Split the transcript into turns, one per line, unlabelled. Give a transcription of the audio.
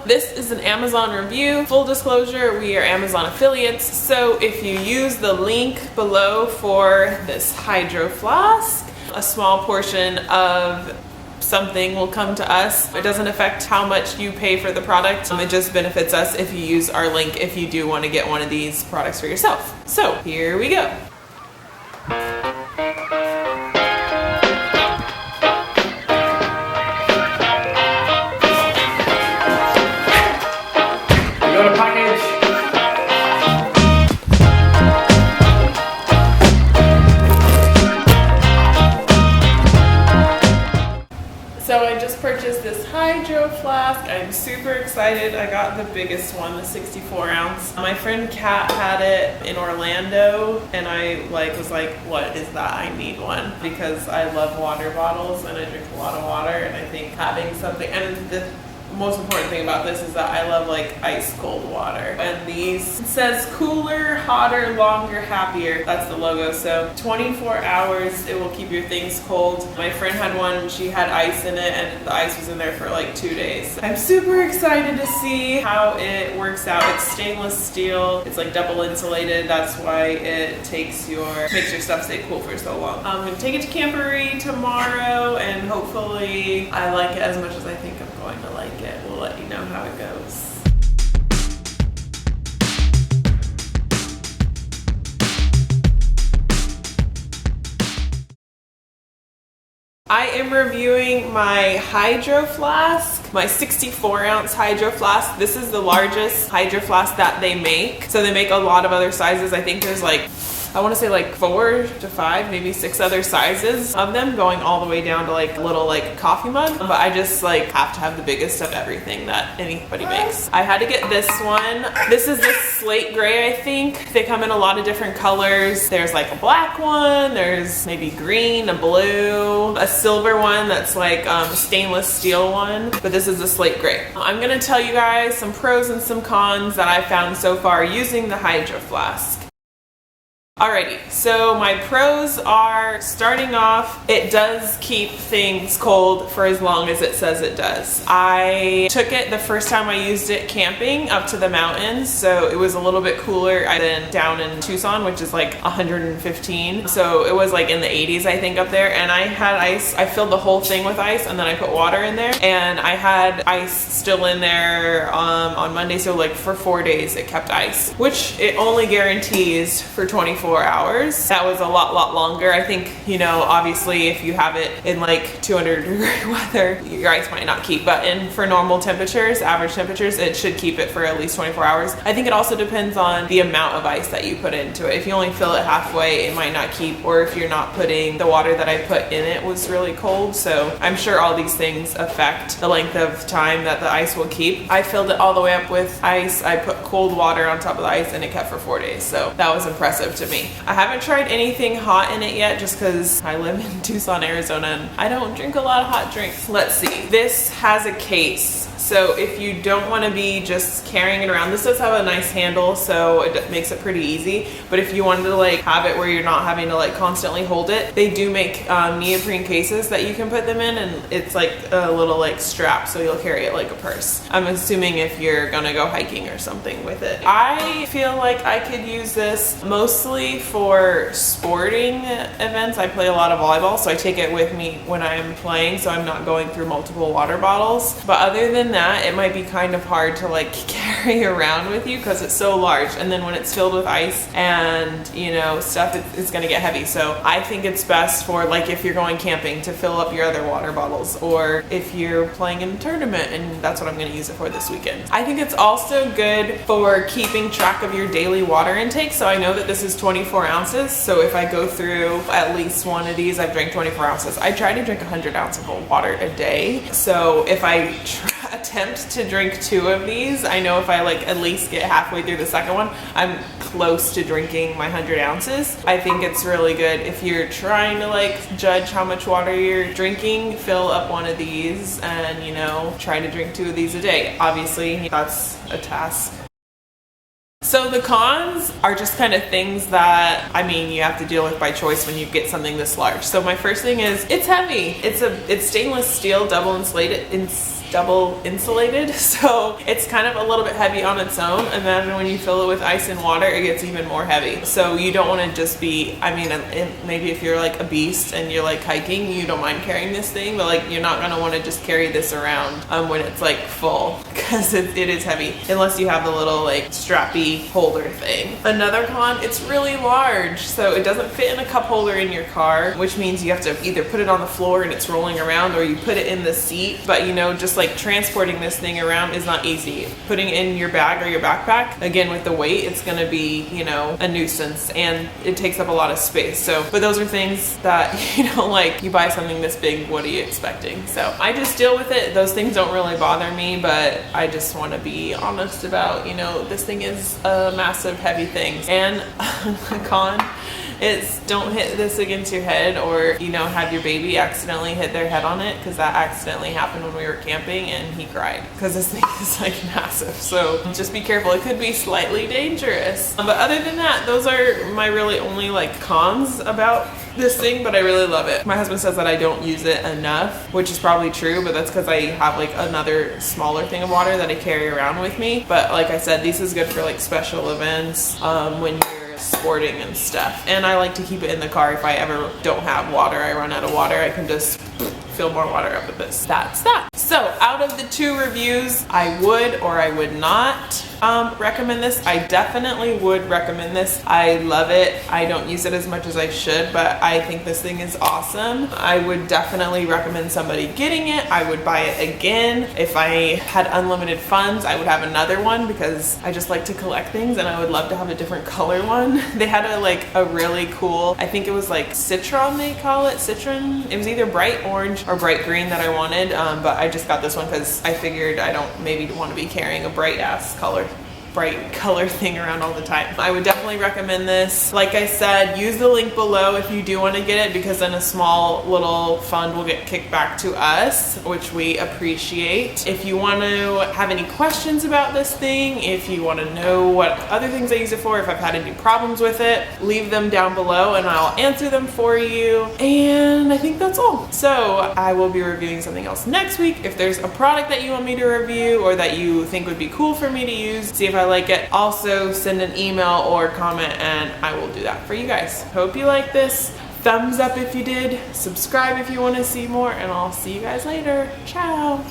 This is an Amazon review. Full disclosure, we are Amazon affiliates, so if you use the link below for this Hydro Flask, a small portion of something will come to us. It doesn't affect how much you pay for the product. It just benefits us if you use our link if you do want to get one of these products for yourself. So here we go.
We got a package.
So I just purchased this Hydro Flask. I'm super excited. I got the biggest one, the 64 ounce. My friend Kat had it in Orlando and I was like, what is that? I need one because I love water bottles and I drink a lot of water, and I think having something, and the most important thing about this is that I love like ice cold water. And these, it says cooler, hotter, longer, happier. That's the logo. So 24 hours, it will keep your things cold. My friend had one, she had ice in it, and the ice was in there for like 2 days. I'm super excited to see how it works out. It's stainless steel. It's like double insulated. That's why it makes your stuff stay cool for so long. I'm gonna take it to Campery tomorrow, and hopefully I like it as much as I think I'm going to like it. We'll let you know how it goes. I am reviewing my Hydro Flask, my 64 ounce Hydro Flask. This is the largest Hydro Flask that they make. So they make a lot of other sizes. I think there's like, I want to say like 4 to 5, maybe 6 other sizes of them, going all the way down to like a little like coffee mug. But I just like have to have the biggest of everything that anybody makes. I had to get this one. This is the slate gray, I think. They come in a lot of different colors. There's like a black one, there's maybe green, a blue, a silver one that's like a stainless steel one. But this is the slate gray. I'm gonna tell you guys some pros and some cons that I found so far using the Hydro Flask. Alrighty, so my pros are, starting off, it does keep things cold for as long as it says it does. I took it the first time I used it camping up to the mountains, so it was a little bit cooler than down in Tucson, which is like 115. So it was like in the 80s, I think, up there, and I had ice. I filled the whole thing with ice, and then I put water in there, and I had ice still in there on Monday, so like for 4 days it kept ice, which it only guarantees for 24 hours. That was a lot longer. I think, you know, obviously if you have it in like 200-degree weather, your ice might not keep, but for normal temperatures, average temperatures, it should keep it for at least 24 hours. I think it also depends on the amount of ice that you put into it. If you only fill it halfway, it might not keep, or if you're not putting, the water that I put in it was really cold. So I'm sure all these things affect the length of time that the ice will keep. I filled it all the way up with ice. I put cold water on top of the ice, and it kept for 4 days. So that was impressive to me. I haven't tried anything hot in it yet, just because I live in Tucson, Arizona, and I don't drink a lot of hot drinks. Let's see. This has a case. So if you don't want to be just carrying it around, this does have a nice handle, so it makes it pretty easy. But if you wanted to like have it where you're not having to like constantly hold it, they do make neoprene cases that you can put them in, and it's like a little like strap, so you'll carry it like a purse. I'm assuming if you're gonna go hiking or something with it. I feel like I could use this mostly for sporting events. I play a lot of volleyball, so I take it with me when I'm playing, so I'm not going through multiple water bottles. But other than that, it might be kind of hard to like carry around with you because it's so large, and then when it's filled with ice and, you know, stuff, it's gonna get heavy. So I think it's best for like if you're going camping to fill up your other water bottles, or if you're playing in a tournament, and that's what I'm gonna use it for this weekend. I think it's also good for keeping track of your daily water intake. So I know that this is 24 ounces, so if I go through at least one of these, I've drank 24 ounces. I try to drink 100 ounces of water a day, so if I attempt to drink 2 of these, I know if I like at least get halfway through the second one, I'm close to drinking my 100 ounces. I think it's really good if you're trying to like judge how much water you're drinking, fill up one of these and, you know, try to drink 2 of these a day. Obviously, that's a task. So the cons are just kind of things that, I mean, you have to deal with by choice when you get something this large. So my first thing is it's heavy. It's stainless steel, double insulated. double insulated, so it's kind of a little bit heavy on its own. Imagine when you fill it with ice and water, it gets even more heavy. So you don't want to just be, I mean, maybe if you're like a beast and you're like hiking, you don't mind carrying this thing, but like you're not going to want to just carry this around when it's like full, because it is heavy, unless you have the little like strappy holder thing. Another con, it's really large, so it doesn't fit in a cup holder in your car, which means you have to either put it on the floor and it's rolling around, or you put it in the seat. But you know, just like transporting this thing around is not easy. Putting it in your bag or your backpack, again with the weight, it's going to be, you know, a nuisance, and it takes up a lot of space. So, but those are things that, you know, like you buy something this big, what are you expecting? So I just deal with it. Those things don't really bother me, but I just want to be honest about, you know, this thing is a massive heavy thing. And a con, it's don't hit this against your head, or, you know, have your baby accidentally hit their head on it, because that accidentally happened when we were camping and he cried because this thing is like massive. So just be careful. It could be slightly dangerous. But other than that, those are my really only like cons about this thing, but I really love it. My husband says that I don't use it enough, which is probably true, but that's because I have like another smaller thing of water that I carry around with me. But like I said, this is good for like special events, when you're sporting and stuff. And I like to keep it in the car if I ever don't have water, I run out of water, I can just fill more water up with this. That's that. So out of the 2 reviews, I would or I would not recommend this. I definitely would recommend this. I love it. I don't use it as much as I should, but I think this thing is awesome. I would definitely recommend somebody getting it. I would buy it again. If I had unlimited funds, I would have another one, because I just like to collect things, and I would love to have a different color one. They had a really cool, I think it was like citron, they call it, citron. It was either bright orange or bright green that I wanted, but I just got this one because I figured I don't maybe want to be carrying a bright color thing around all the time. I would definitely recommend this. Like I said, use the link below if you do want to get it, because then a small little fund will get kicked back to us, which we appreciate. If you want to have any questions about this thing, if you want to know what other things I use it for, if I've had any problems with it, leave them down below and I'll answer them for you. And I think that's all. So I will be reviewing something else next week. If there's a product that you want me to review or that you think would be cool for me to use, see if I like it, also send an email or comment and I will do that for you guys. Hope you like this. Thumbs up if you did, subscribe if you want to see more, and I'll see you guys later. Ciao.